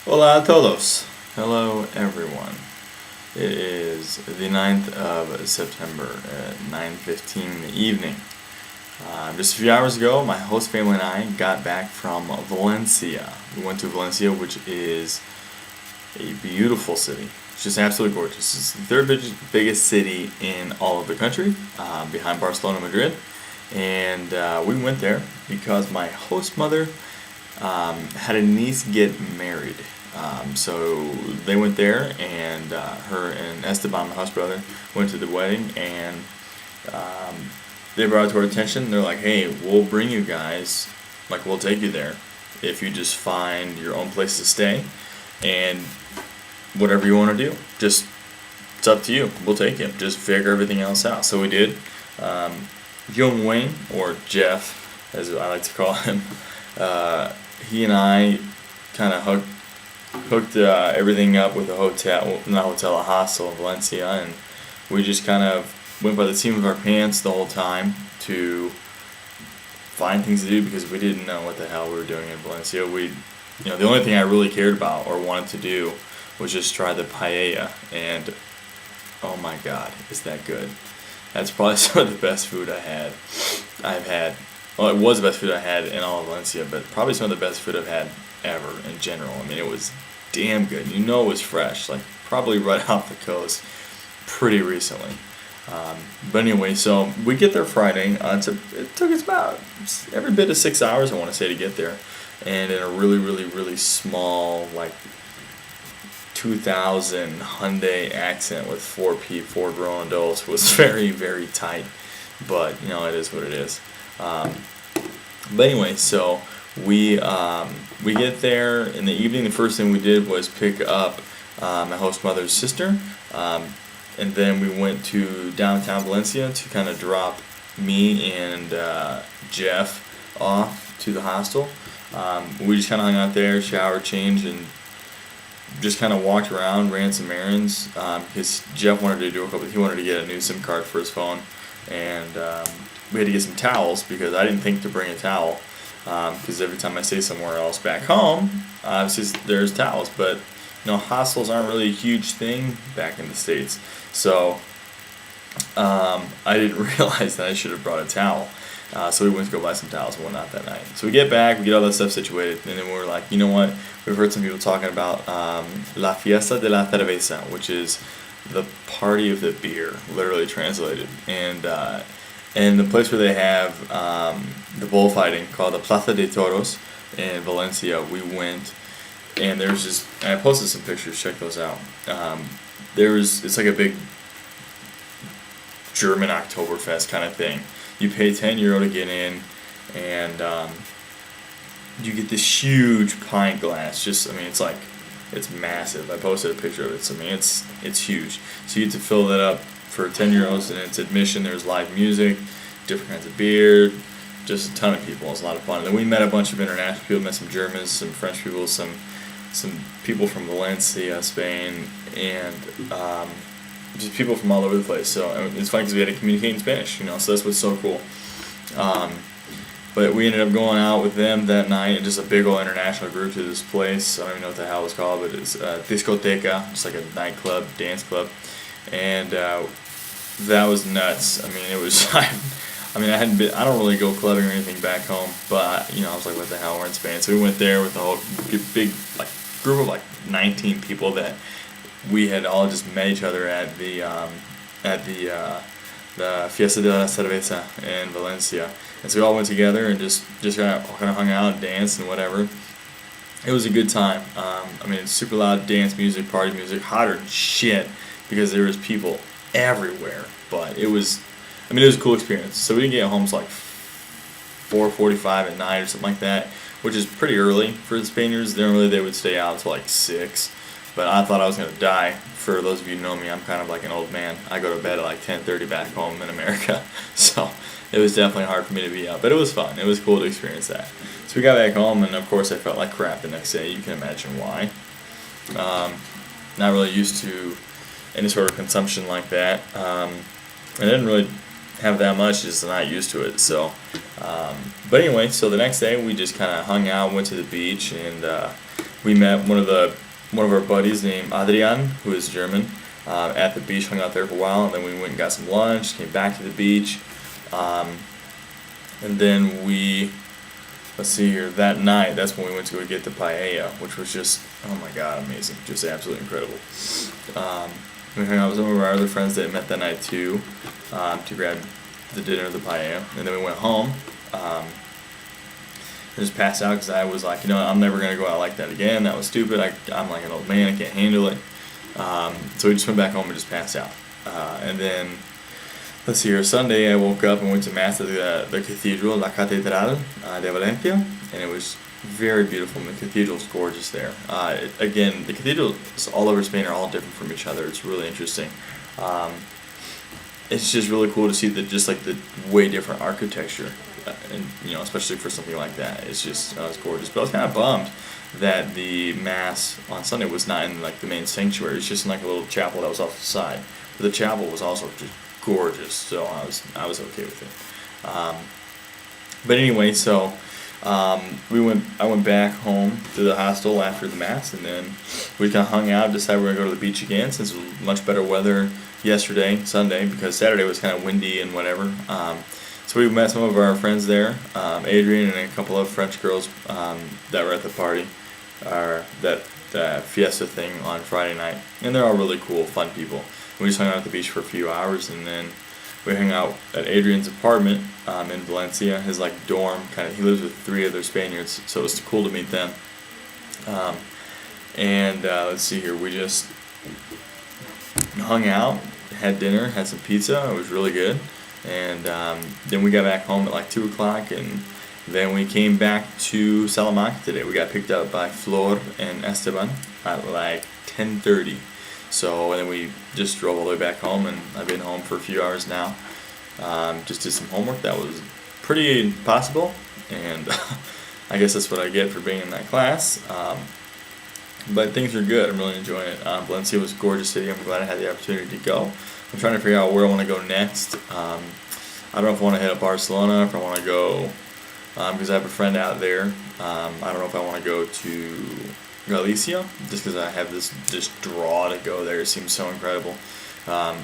Hola a todos. Hello everyone. It is the 9th of September at 9:15 in the evening. Just a few hours ago, my host family and I got back from Valencia. We went to Valencia, which is a beautiful city. It's just absolutely gorgeous. It's the third biggest city in all of the country, behind Barcelona, Madrid. And we went there because my host mother had a niece get married. So they went there, and her and Esteban, my host brother, went to the wedding, and they brought it to our attention. They're like, "Hey, we'll bring you guys, like we'll take you there, if you just find your own place to stay, and whatever you want to do, just it's up to you. We'll take you. Just figure everything else out." So we did. Young Wayne, or Jeff, as I like to call him, he and I kind of hooked everything up with a hotel, well, not a hotel, a hostel in Valencia, and we just kind of went by the seam of our pants the whole time to find things to do because we didn't know what the hell we were doing in Valencia. The only thing I really cared about or wanted to do was just try the paella, and oh my God, is that good! That's probably some of the best food I've had. Well, it was the best food I had in all of Valencia, but probably some of the best food I've had ever in general. I mean, it was damn good. You know it was fresh, like probably right off the coast pretty recently. But anyway, so we get there Friday. It took us about every bit of 6 hours, I want to say, to get there. And in a really, really, really small, like 2000 Hyundai Accent with four grown adults was very, very tight. But, it is what it is. But anyway, so we get there in the evening. The first thing we did was pick up my host mother's sister, and then we went to downtown Valencia to kind of drop me and Jeff off to the hostel. We just kind of hung out there, showered, changed, and just kind of walked around, ran some errands, because Jeff wanted to do he wanted to get a new SIM card for his phone, and we had to get some towels because I didn't think to bring a towel, because every time I stay somewhere else back home, obviously there's towels, but hostels aren't really a huge thing back in the States, so I didn't realize that I should have brought a towel. So we went to go buy some towels and whatnot that night. So we get back, we get all that stuff situated, and then we're like, you know what? We've heard some people talking about La Fiesta de la Cerveza, which is the party of the beer, literally translated. And the place where they have the bullfighting, called the Plaza de Toros in Valencia, we went, and there's just, and I posted some pictures, check those out. It's like a big German Oktoberfest kind of thing. You pay €10 to get in, and you get this huge pint glass. It's massive. I posted a picture of it. So, it's huge. So you get to fill that up for €10, and it's admission. There's live music, different kinds of beer, just a ton of people. It's a lot of fun. And then we met a bunch of international people. Met some Germans, some French people, some people from Valencia, Spain, and just people from all over the place. So it's fun because we had to communicate in Spanish, so that's what's so cool. But we ended up going out with them that night, and just a big old international group to this place. I don't even know what the hell it was called, but it's Discoteca, just like a nightclub, dance club, and that was nuts. It was. I don't really go clubbing or anything back home, but I was like, what the hell, we're in Spain. So we went there with a whole big group of 19 people that we had all just met each other at the Fiesta de la Cerveza in Valencia, and so we all went together and just kind of hung out and danced and whatever. It was a good time. It's super loud dance music, party music, hotter than shit because there was people everywhere. But it was a cool experience. So we didn't get home until 4:45 at night or something like that, which is pretty early for the Spaniards. Normally they would stay out until 6. But I thought I was going to die. For those of you who know me, I'm kind of like an old man. I go to bed at 10:30 back home in America. So it was definitely hard for me to be out. But it was fun. It was cool to experience that. So we got back home, and of course I felt like crap the next day. You can imagine why. Not really used to any sort of consumption like that. I didn't really have that much, just not used to it. So, but anyway, so the next day we just kind of hung out, went to the beach, and we met one of our buddies named Adrian, who is German, at the beach, hung out there for a while, and then we went and got some lunch, came back to the beach, and then let's see here, that night, that's when we went to go get the paella, which was just, oh my god, amazing, just absolutely incredible. We hung out with some of our other friends that met that night too, to grab the dinner, the paella, and then we went home. I just passed out because I was like, I'm never going to go out like that again. That was stupid. I'm like an old man. I can't handle it. So we just went back home and just passed out. And then, let's see here, Sunday I woke up and went to Mass at the cathedral, La Catedral de Valencia, and it was very beautiful. And the cathedral's gorgeous there. Again, the cathedrals all over Spain are all different from each other. It's really interesting. It's just really cool to see the way different architecture, and especially for something like that. It's gorgeous. But I was kind of bummed that the Mass on Sunday was not in like the main sanctuary. It's just in like a little chapel that was off the side. But the chapel was also just gorgeous, so I was okay with it. But anyway, so I went back home to the hostel after the Mass, and then we kind of hung out, decided we were going to go to the beach again since it was much better weather yesterday, Sunday, because Saturday was kind of windy and whatever. So we met some of our friends there, Adrian and a couple of French girls that were at the party, or that fiesta thing on Friday night, and they're all really cool, fun people. We just hung out at the beach for a few hours, and then we hung out at Adrian's apartment in Valencia, his like dorm, he lives with 3 other Spaniards, so it was cool to meet them. Let's see here, we just hung out, had dinner, had some pizza. It was really good. And then we got back home at like 2 o'clock, and then we came back to Salamanca today. We got picked up by Flor and Esteban at like 10:30. So, and then we just drove all the way back home, and I've been home for a few hours now. Just did some homework that was pretty impossible, and I guess that's what I get for being in that class. But things are good. I'm really enjoying it. Valencia was a gorgeous city. I'm glad I had the opportunity to go. I'm trying to figure out where I want to go next. I don't know if I want to hit up Barcelona, if I want to go, because I have a friend out there. I don't know if I want to go to Galicia, just because I have this draw to go there. It seems so incredible. I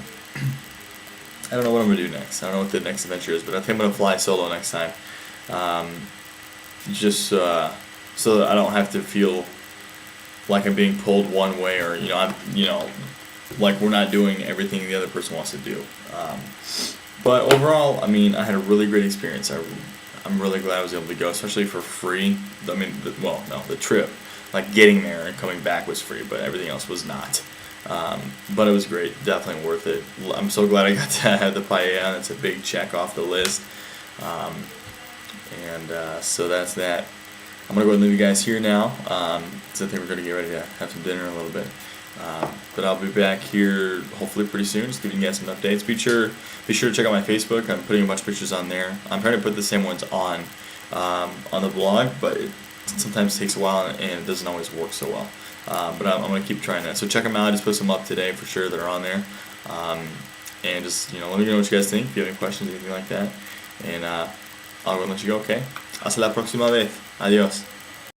don't know what I'm going to do next. I don't know what the next adventure is, but I think I'm going to fly solo next time. Just so that I don't have to feel like I'm being pulled one way, or like we're not doing everything the other person wants to do. But overall, I had a really great experience. I'm really glad I was able to go, especially for free. The trip, like getting there and coming back was free, but everything else was not. But it was great, definitely worth it. I'm so glad I got to have the paella. It's a big check off the list. So that's that. I'm going to go ahead and leave you guys here now, because I think we're going to get ready to have some dinner in a little bit. But I'll be back here hopefully pretty soon, just giving you guys some updates. Be sure to check out my Facebook. I'm putting a bunch of pictures on there. I'm trying to put the same ones on the blog, but it sometimes takes a while and it doesn't always work so well. But I'm going to keep trying that. So check them out. I just put some up today for sure that are on there. And just let me know what you guys think, if you have any questions, anything like that. And I'll go and let you go, okay? Hasta la próxima vez. Adiós.